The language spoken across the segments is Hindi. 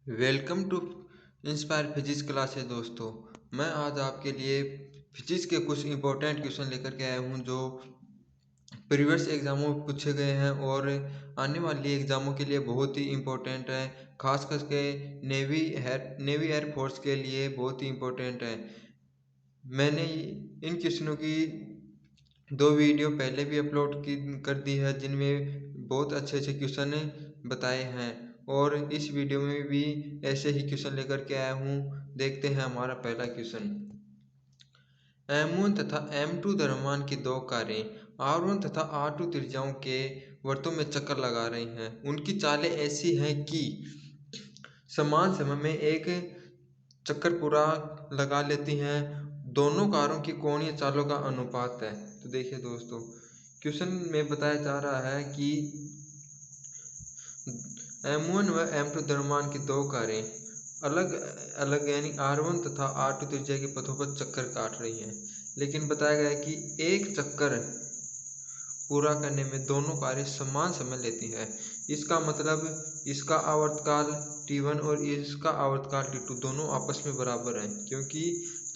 Welcome to inspire physics classes दोस्तों। मैं आज आपके लिए फिजिक्स के कुछ इम्पोर्टेंट क्वेश्चन लेकर के आया हूं जो प्रीवियस एग्जामों में पूछे गए हैं और आने वाली एग्जामों के लिए बहुत ही इम्पोर्टेंट है। खास करके नेवी एयरफोर्स के लिए बहुत ही इम्पोर्टेंट है। मैंने इन क्वेश्चनों की दो वीडियो पहले भी अपलोड की कर दी है जिनमें बहुत अच्छे अच्छे क्वेश्चन बताए हैं और इस वीडियो में भी ऐसे ही क्वेश्चन लेकर के आया हूँ। देखते हैं हमारा पहला क्वेश्चन। M1 तथा M2 द्रव्यमान की दो कारें R1 तथा R2 त्रिज्याओं के वृत्तों में चक्कर लगा रही हैं। उनकी चालें ऐसी हैं कि समान समय में एक चक्कर पूरा लगा लेती हैं। दोनों कारों की कोणीय चालों का अनुपात है। तो देखिए दोस्तों, क्वेश्चन में बताया जा रहा है कि M1 व M2 द्रव्यमान की दो कारें अलग अलग यानी R1 तथा R2 त्रिज्या के पथों पर चक्कर काट रही हैं, लेकिन बताया गया है कि एक चक्कर पूरा करने में दोनों कारें समान समय लेती हैं। इसका मतलब इसका आवर्तकाल T1 और इसका आवर्तकाल T2 दोनों आपस में बराबर हैं, क्योंकि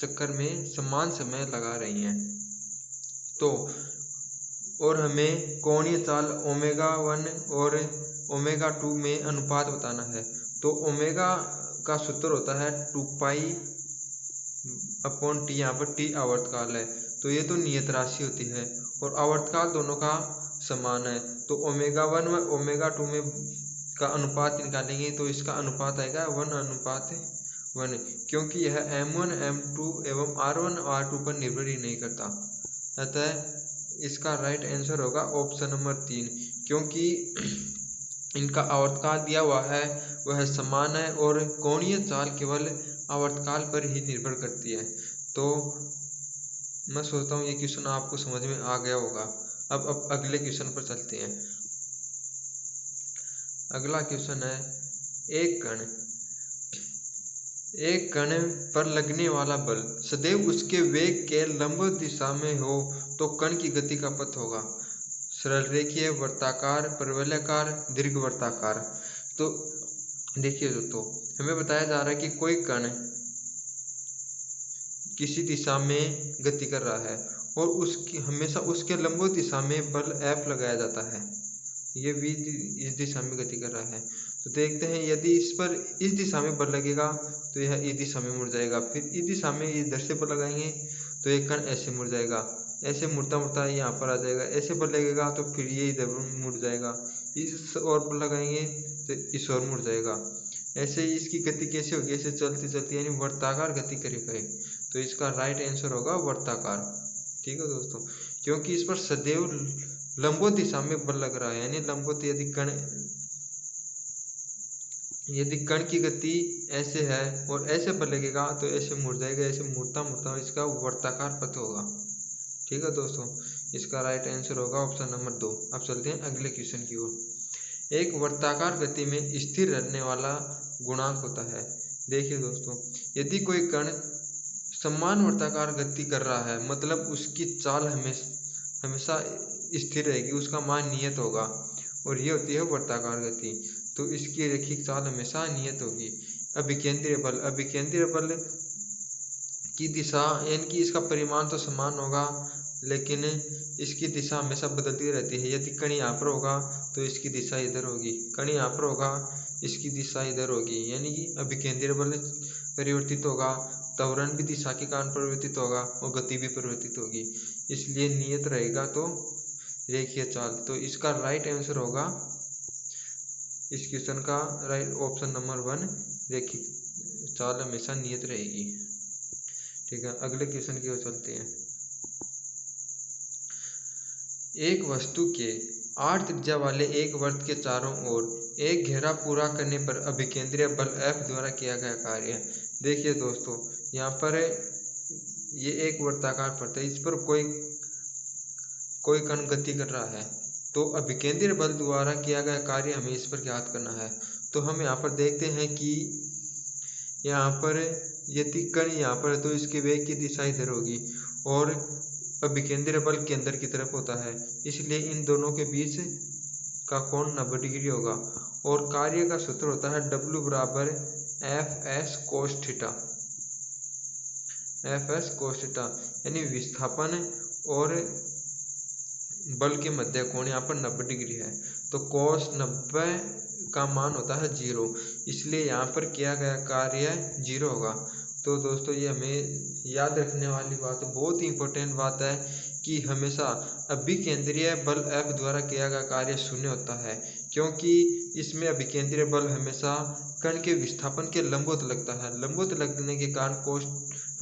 चक्कर में समान समय लगा रही हैं। तो और हमें कोणीय चाल ओमेगा 1 और ओमेगा 2 में अनुपात बताना है। तो ओमेगा का सूत्र होता है 2 पाई/T। यहाँ पर T आवर्तकाल है, तो ये तो नियत राशि होती है और आवर्तकाल दोनों का समान है। तो ओमेगा 1 व ओमेगा 2 में का अनुपात निकालेंगे तो इसका अनुपात आएगा 1:1, क्योंकि यह M1 M2 एवं R1 R2 पर निर्भर ही नहीं करता। अतः इसका राइट आंसर होगा ऑप्शन नंबर 3, क्योंकि इनका आवर्तकाल दिया हुआ है वह समान है और कोणीय चाल केवल आवर्तकाल पर ही निर्भर करती है। तो मैं सोचता हूँ ये क्वेश्चन आपको समझ में आ गया होगा। अब अगले क्वेश्चन पर चलते हैं। अगला क्वेश्चन है, एक कण पर लगने वाला बल सदैव उसके वेग के लंबवत दिशा में हो तो कण की गति का पथ होगा। सरल रेखीय, वृत्ताकार, परवलयाकार, दीर्घवृत्ताकार। तो देखिए दोस्तों, हमें बताया जा रहा है कि कोई कण किसी दिशा में गति कर रहा है और उसकी हमेशा उसके लंबवत दिशा में बल F लगाया जाता है। ये v इस दिशा में गति कर रहा है। तो देखते हैं, यदि इस पर इस दिशा में बल लगेगा तो यह इस दिशा में मुड़ जाएगा। फिर इस दिशा में इधर से बल लगाएंगे तो एक कण ऐसे मुड़ जाएगा, ऐसे मुड़ता मुड़ता यहाँ पर आ जाएगा। ऐसे बल लगेगा तो फिर ये इधर मुड़ जाएगा, इस और बल लगाएंगे तो इस और मुड़ जाएगा। ऐसे ही इसकी गति कैसे होगी, ऐसे चलती चलती यानी वर्ताकार गति करेगा। तो इसका राइट आंसर होगा वर्ताकार। ठीक है दोस्तों, क्योंकि इस पर सदैव लंबवत दिशा में बल लग रहा है, यानी लंबवत यदि कण की गति ऐसे है और ऐसे बल लगेगा तो ऐसे मुड़ जाएगा, ऐसे मुड़ता मुड़ता इसका वर्ताकार पथ होगा। ठीक है दोस्तों, इसका राइट आंसर होगा ऑप्शन नंबर 2। अब चलते हैं अगले क्वेश्चन की ओर। एक वर्ताकार गति में स्थिर रहने वाला गुणांक होता है। देखिए दोस्तों, यदि कोई कण समान वर्ताकार गति कर रहा है, मतलब उसकी चाल हमेशा स्थिर रहेगी, उसका मान नियत होगा और ये होती है वर्ताकार गति। तो इसकी रैखिक चाल हमेशा नियत होगी। अभिकेंद्रीय बल की दिशा यानी कि इसका परिमाण तो समान होगा, लेकिन इसकी दिशा हमेशा बदलती रहती है। यदि कण यहाँ पर होगा तो इसकी दिशा इधर होगी, कण यहाँ पर होगा इसकी दिशा इधर होगी, यानी कि अभिकेंद्रीय बल परिवर्तित होगा, त्वरण भी दिशा के कारण परिवर्तित होगा और गति भी परिवर्तित होगी, इसलिए नियत रहेगा तो रेखीय चाल। तो इसका राइट आंसर होगा इस क्वेश्चन का राइट ऑप्शन नंबर 1, रेखीय चाल हमेशा नियत रहेगी। ठीक है, अगले क्वेश्चन की ओर चलते हैं। एक वस्तु के 8 त्रिज्या वाले एक वृत्त के चारों ओर एक घेरा पूरा करने पर अभिकेंद्रीय बल F द्वारा किया गया कार्य। देखिए दोस्तों, यहाँ पर ये एक वर्ताकार पथ है, इस पर कोई कण गति कर रहा है, तो अभिकेंद्रीय बल द्वारा किया गया कार्य हमें इस पर ज्ञात करना है। तो हम यहाँ पर देखते हैं कि यहाँ पर यदि कण यहाँ पर है तो इसके वेग की दिशा इधर होगी और अभिकेंद्रीय बल केंद्र की तरफ होता है, इसलिए इन दोनों के बीच का कोण 90 डिग्री होगा और कार्य का सूत्र होता है W बराबर F S cos theta, F S cos theta, यानी विस्थापन और बल के मध्य कोण यहाँ पर 90 डिग्री है। तो कोस 90 का मान होता है 0, इसलिए यहाँ पर किया गया कार्य 0 होगा। तो दोस्तों ये हमें याद रखने वाली बात, बहुत ही इंपॉर्टेंट बात है कि हमेशा अभिकेंद्रीय बल F द्वारा किया गया कार्य शून्य होता है, क्योंकि इसमें अभिकेंद्रीय बल हमेशा कण के विस्थापन के लंबवत लगता है। लंबवत लगने के कारण कोस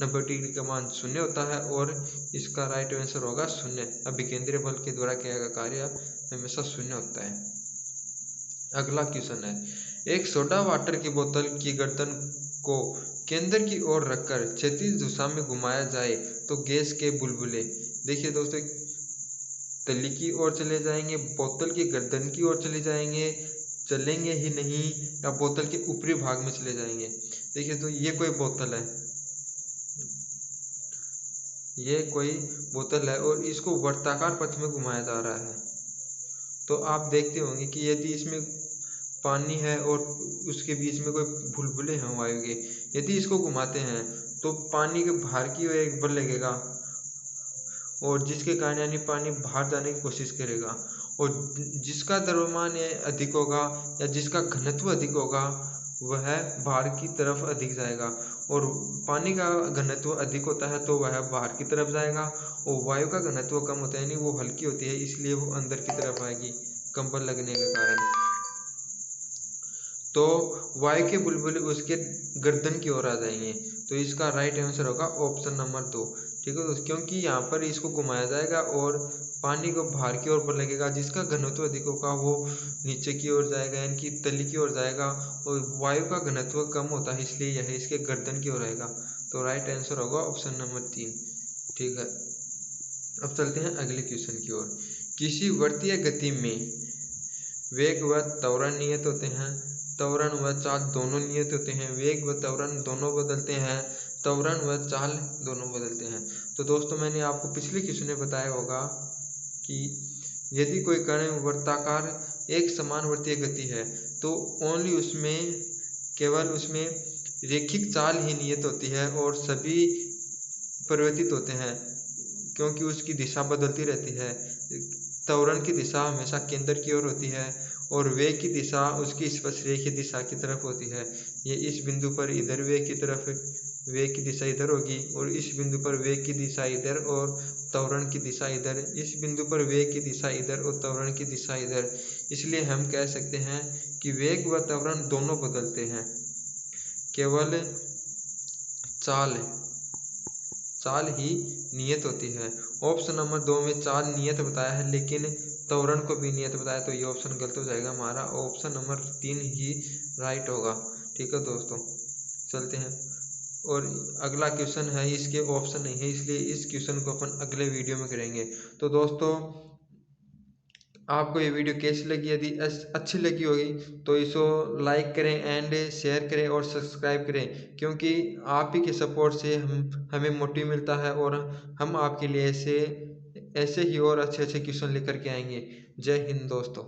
90 डिग्री का मान शून्य होता है और इसका राइट आंसर होगा शून्य। अभिकेंद्रीय बल के द्वारा किया गया कार्य हमेशा शून्य होता है। अगला क्वेश्चन है, एक सोडा वाटर की बोतल की गर्दन को केंद्र की ओर रखकर क्षैतिज दिशा में घुमाया जाए तो गैस के बुलबुले, देखिए दोस्तों, तली की ओर चले जाएंगे, बोतल की गर्दन की ओर चले जाएंगे, चलेंगे ही नहीं, या बोतल के ऊपरी भाग में चले जाएंगे। देखिए तो ये कोई बोतल है, ये कोई बोतल है और इसको वर्ताकार पथ में घुमाया जा रहा है। तो आप देखते होंगे कि यदि इसमें पानी है और उसके बीच में कोई बुलबुले हैं वायु के, यदि इसको घुमाते हैं तो पानी के बाहर की ओर एक बल लगेगा और जिसके कारण यानी पानी बाहर जाने की कोशिश करेगा, और जिसका द्रव्यमान अधिक होगा या जिसका घनत्व अधिक होगा वह बाहर की तरफ अधिक जाएगा, और पानी का घनत्व अधिक होता है तो वह बाहर की तरफ जाएगा, और वायु का घनत्व कम होता है यानी वो हल्की होती है इसलिए वो अंदर की तरफ आएगी कंपन लगने के कारण। तो वायु के बुलबुले उसके गर्दन की ओर आ जाएंगे। तो इसका राइट आंसर होगा ऑप्शन नंबर 2। ठीक है दोस्तों, क्योंकि यहाँ पर इसको घुमाया जाएगा और पानी को बाहर की ओर पर लगेगा, जिसका घनत्व अधिक होगा वो नीचे की ओर जाएगा यानी कि तली की ओर जाएगा, और वायु का घनत्व कम होता है इसलिए यह इसके गर्दन की ओर आएगा। तो राइट आंसर होगा ऑप्शन नंबर 3। ठीक है, अब चलते हैं अगले क्वेश्चन की ओर। किसी वृत्तीय गति में वेग व त्वरण नियत होते हैं, त्वरण व चाल दोनों नियत होते हैं, वेग व त्वरण दोनों बदलते हैं, त्वरण व चाल दोनों बदलते हैं। तो दोस्तों मैंने आपको पिछले क्वेश्चन में बताया होगा कि यदि कोई कण वृत्ताकार एक समान वृत्तीय गति है तो ओनली उसमें केवल उसमें रेखिक चाल ही नियत होती है और सभी परिवर्तित होते हैं क्योंकि उसकी दिशा बदलती रहती है। त्वरण की दिशा हमेशा केंद्र की ओर होती है और वेग की दिशा उसकी स्पर्शरेखीय दिशा की तरफ होती है। ये इस बिंदु पर इधर वेग की तरफ वेग की दिशा इधर होगी और इस बिंदु पर वेग की दिशा इधर और त्वरण की दिशा इधर, इस बिंदु पर वेग की दिशा इधर और त्वरण की दिशा इधर। इसलिए हम कह सकते हैं कि वेग व त्वरण दोनों बदलते हैं, केवल चाल चाल ही नियत होती है। ऑप्शन नंबर 2 में चाल नियत बताया है लेकिन त्वरण को भी नियत बताया, तो ये ऑप्शन गलत हो जाएगा, हमारा ऑप्शन नंबर 3 ही राइट होगा। ठीक है दोस्तों, चलते हैं और अगला क्वेश्चन है, इसके ऑप्शन नहीं है इसलिए इस क्वेश्चन को अपन अगले वीडियो में करेंगे। तो दोस्तों आपको ये वीडियो कैसी लगी, यदि अच्छी लगी होगी तो इसको लाइक करें एंड शेयर करें और सब्सक्राइब करें, क्योंकि आप ही के सपोर्ट से हमें मोटिव मिलता है और हम आपके लिए ऐसे ही और अच्छे अच्छे क्वेश्चन लेकर के आएंगे। जय हिंद दोस्तों।